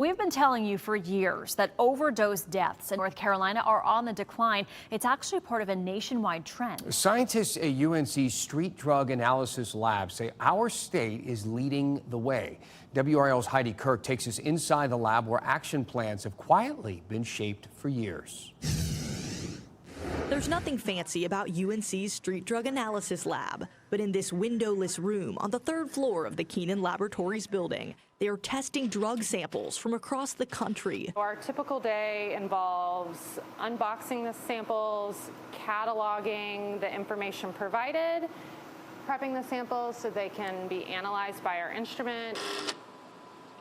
We've been telling you for years that overdose deaths in North Carolina are on the decline. It's actually part of a nationwide trend. Scientists at UNC's Street Drug Analysis Lab say our state is leading the way. WRAL's Heidi Kirk takes us inside the lab where action plans have quietly been shaped for years. There's nothing fancy about UNC's Street Drug Analysis Lab, but in this windowless room on the third floor of the Keenan Laboratories building, they are testing drug samples from across the country. Our typical day involves unboxing the samples, cataloging the information provided, prepping the samples so they can be analyzed by our instrument.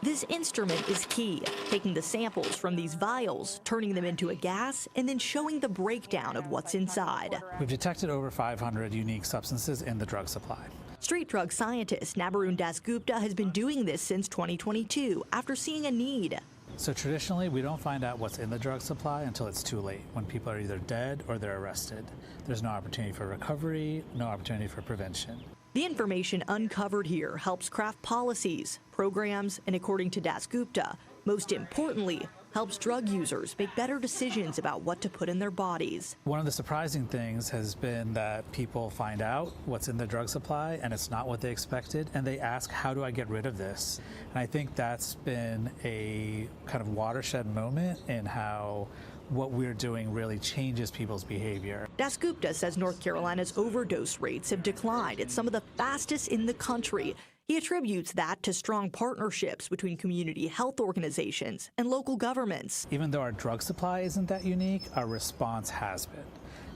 This instrument is key, taking the samples from these vials, turning them into a gas, and then showing the breakdown of what's inside. We've detected over 500 unique substances in the drug supply. Street drug scientist Nabarun Dasgupta has been doing this since 2022 after seeing a need. So traditionally, we don't find out what's in the drug supply until it's too late, when people are either dead or they're arrested. There's no opportunity for recovery, no opportunity for prevention. The information uncovered here helps craft policies, programs, and according to Dasgupta, most importantly, helps drug users make better decisions about what to put in their bodies. One of the surprising things has been that people find out what's in the drug supply and it's not what they expected, and they ask, how do I get rid of this? And I think that's been a kind of watershed moment in how what we're doing really changes people's behavior. Dasgupta says North Carolina's overdose rates have declined at some of the fastest in the country. He attributes that to strong partnerships between community health organizations and local governments. Even though our drug supply isn't that unique, our response has been.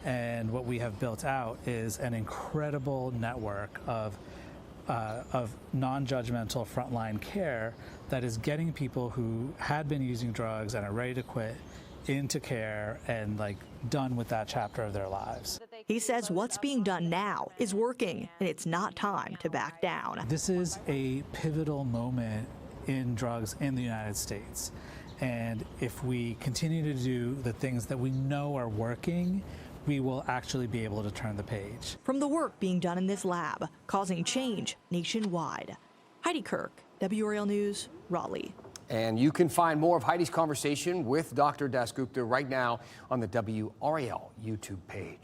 And what we have built out is an incredible network of non-judgmental frontline care that is getting people who had been using drugs and are ready to quit into care and done with that chapter of their lives. He says what's being done now is working, and it's not time to back down. This is a pivotal moment in drugs in the United States. And if we continue to do the things that we know are working, we will actually be able to turn the page. From the work being done in this lab, causing change nationwide. Heidi Kirk, WRAL News, Raleigh. And you can find more of Heidi's conversation with Dr. Dasgupta right now on the WRAL YouTube page.